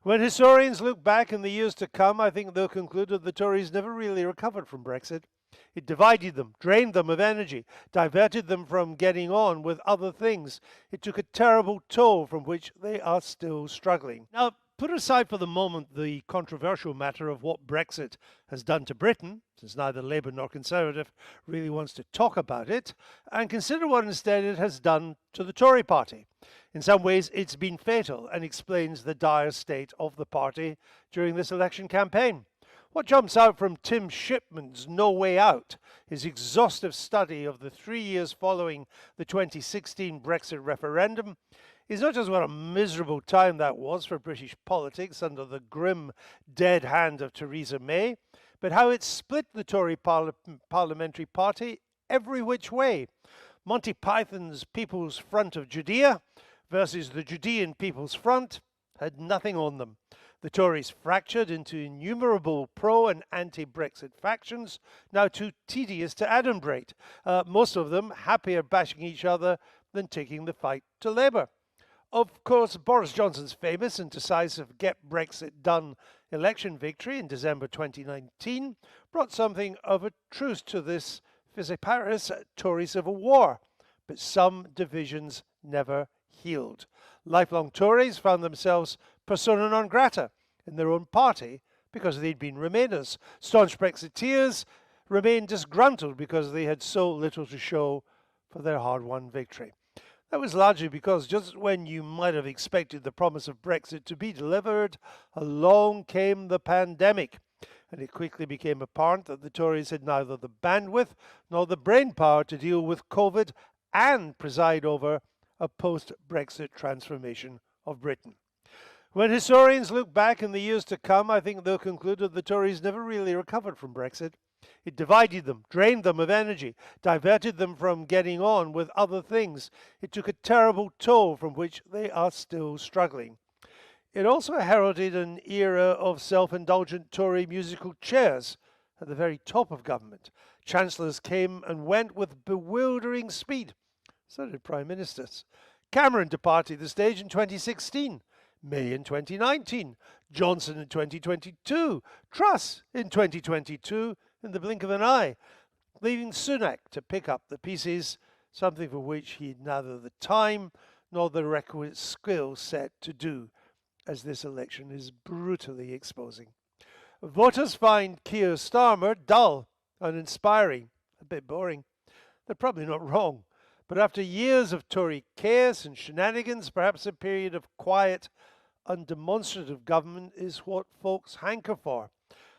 When historians look back in the years to come, I think they'll conclude that the Tories never really recovered from Brexit. It divided them, drained them of energy, diverted them from getting on with other things. It took a terrible toll from which they are still struggling. Now, put aside for the moment the controversial matter of what Brexit has done to Britain, since neither Labour nor Conservative really wants to talk about it, and consider what instead it has done to the Tory party. In some ways, it's been fatal and explains the dire state of the party during this election campaign. What jumps out from Tim Shipman's No Way Out, his exhaustive study of the 3 years following the 2016 Brexit referendum, is not just what a miserable time that was for British politics under the grim, dead hand of Theresa May, but how it split the Tory parliamentary party every which way. Monty Python's People's Front of Judea versus the Judean People's Front had nothing on them. The Tories fractured into innumerable pro and anti-Brexit factions, now too tedious to adumbrate, most of them happier bashing each other than taking the fight to Labour. Of course, Boris Johnson's famous and decisive Get Brexit Done election victory in December 2019 brought something of a truce to this vociferous Tory civil war, but some divisions never healed. Lifelong Tories found themselves persona non grata in their own party because they'd been Remainers. Staunch Brexiteers remained disgruntled because they had so little to show for their hard-won victory. That was largely because just when you might have expected the promise of Brexit to be delivered, along came the pandemic. And it quickly became apparent that the Tories had neither the bandwidth nor the brainpower to deal with COVID and preside over a post-Brexit transformation of Britain. When historians look back in the years to come, I think they'll conclude that the Tories never really recovered from Brexit. It divided them, drained them of energy, diverted them from getting on with other things. It took a terrible toll from which they are still struggling. It also heralded an era of self-indulgent Tory musical chairs at the very top of government. Chancellors came and went with bewildering speed. So did Prime Ministers. Cameron departed the stage in 2016, May in 2019, Johnson in 2022, Truss in 2022, in the blink of an eye, leaving Sunak to pick up the pieces, something for which he had neither the time nor the requisite skill set to do, as this election is brutally exposing. Voters find Keir Starmer dull, uninspiring, a bit boring. They're probably not wrong. But after years of Tory chaos and shenanigans, perhaps a period of quiet, undemonstrative government is what folks hanker for.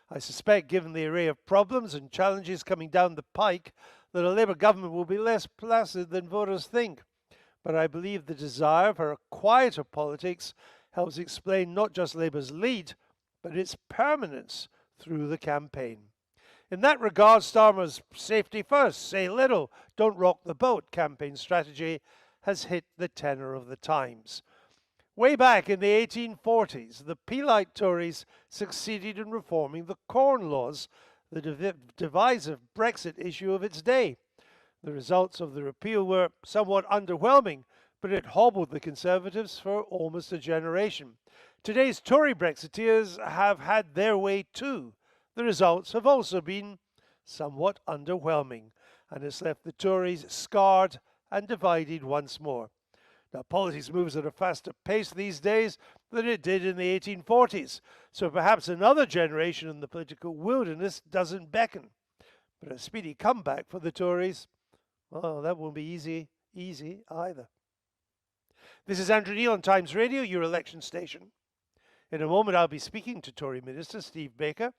I suspect, given the array of problems and challenges coming down the pike, that a Labour government will be less placid than voters think. But I believe the desire for a quieter politics helps explain not just Labour's lead, but its permanence through the campaign. In that regard, Starmer's safety first, say little, don't rock the boat campaign strategy has hit the tenor of the times. Way back in the 1840s, the Peelite Tories succeeded in reforming the Corn Laws, the divisive Brexit issue of its day. The results of the repeal were somewhat underwhelming, but it hobbled the Conservatives for almost a generation. Today's Tory Brexiteers have had their way too. The results have also been somewhat underwhelming, and it's left the Tories scarred and divided once more. Now, politics moves at a faster pace these days than it did in the 1840s, so perhaps another generation in the political wilderness doesn't beckon. But a speedy comeback for the Tories, well, that won't be easy either. This is Andrew Neil on Times Radio, your election station. In a moment, I'll be speaking to Tory Minister Steve Baker.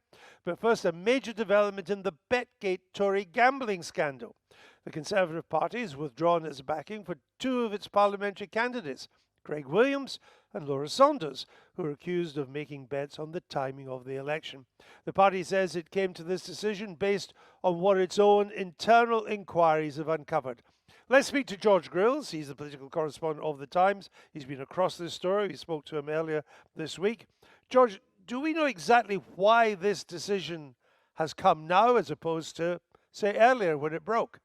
But first, a major development in the Betgate Tory gambling scandal. The Conservative Party has withdrawn its backing for two of its parliamentary candidates, Craig Williams and Laura Saunders, who are accused of making bets on the timing of the election. The party says it came to this decision based on what its own internal inquiries have uncovered. Let's speak to George Grills. He's the political correspondent of The Times. He's been across this story. We spoke to him earlier this week. George, do we know exactly why this decision has come now as opposed to, say, earlier when it broke?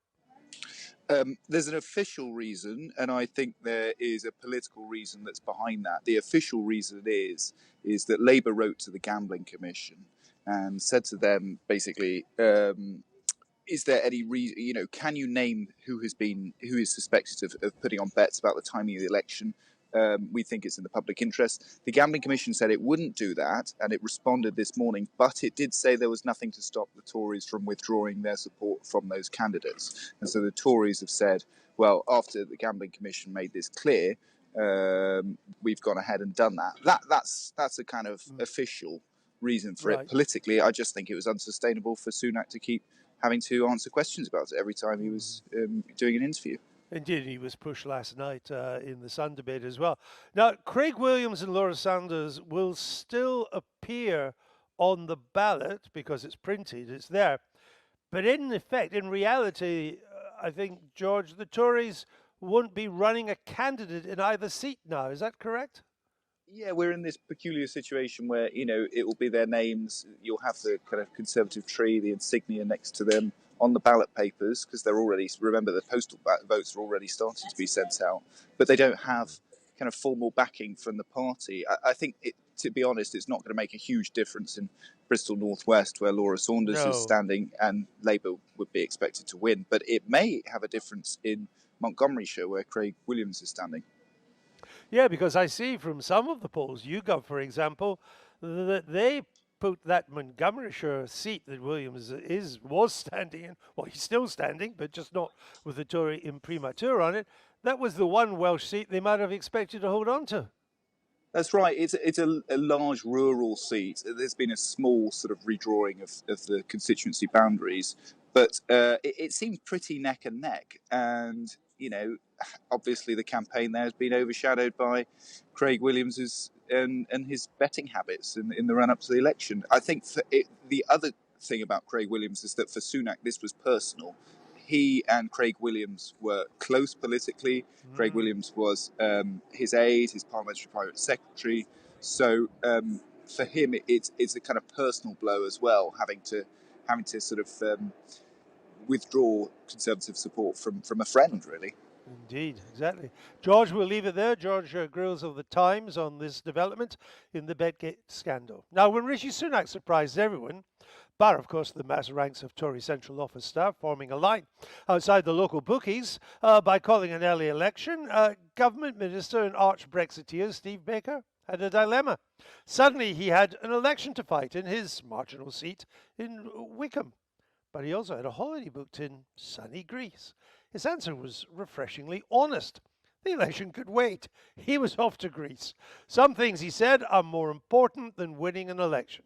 There's an official reason, and I think there is a political reason that's behind that. The official reason is that Labour wrote to the Gambling Commission and said to them basically, is there any reason, can you name who is suspected of putting on bets about the timing of the election? We think it's in the public interest. The Gambling Commission said it wouldn't do that, and it responded this morning, but it did say there was nothing to stop the Tories from withdrawing their support from those candidates. And so the Tories have said, well, after the Gambling Commission made this clear, we've gone ahead and done that. That's a kind of official reason for it. Right. Politically, I just think it was unsustainable for Sunak to keep having to answer questions about it every time he was doing an interview. Indeed, he was pushed last night in the Sun debate as well. Now, Craig Williams and Laura Sanders will still appear on the ballot because it's printed, it's there. But in effect, in reality, I think, George, the Tories won't be running a candidate in either seat now. Is that correct? Yeah, we're in this peculiar situation where, it will be their names. You'll have the kind of Conservative tree, the insignia next to them on the ballot papers, because they're already, remember, the postal votes are already starting to be sent out, but they don't have kind of formal backing from the party. I think, to be honest, it's not going to make a huge difference in Bristol Northwest, where Laura Saunders is No. standing and Labour would be expected to win, but it may have a difference in Montgomeryshire, where Craig Williams is standing. Yeah, because I see from some of the polls, YouGov, for example, that they put that Montgomeryshire seat that Williams was standing in. Well, he's still standing, but just not with the Tory imprimatur on it. That was the one Welsh seat they might have expected to hold on to. That's right. It's a large rural seat. There's been a small sort of redrawing of the constituency boundaries, but it seems pretty neck and neck. And, obviously the campaign there has been overshadowed by Craig Williams's and his betting habits in the run up to the election. I think the other thing about Craig Williams is that for Sunak, this was personal. He and Craig Williams were close politically. Craig Williams was his aide, his parliamentary private secretary. So for him, it's a kind of personal blow as well, having to sort of withdraw Conservative support from a friend, really. Indeed, exactly. George, we'll leave it there. George Grills of the Times on this development in the Bedgate scandal. Now, when Rishi Sunak surprised everyone, bar, of course, the mass ranks of Tory Central Office staff forming a line outside the local bookies by calling an early election, Government Minister and arch Brexiteer Steve Baker had a dilemma. Suddenly, he had an election to fight in his marginal seat in Wickham, but he also had a holiday booked in sunny Greece. His answer was refreshingly honest. The election could wait. He was off to Greece. Some things, he said, are more important than winning an election.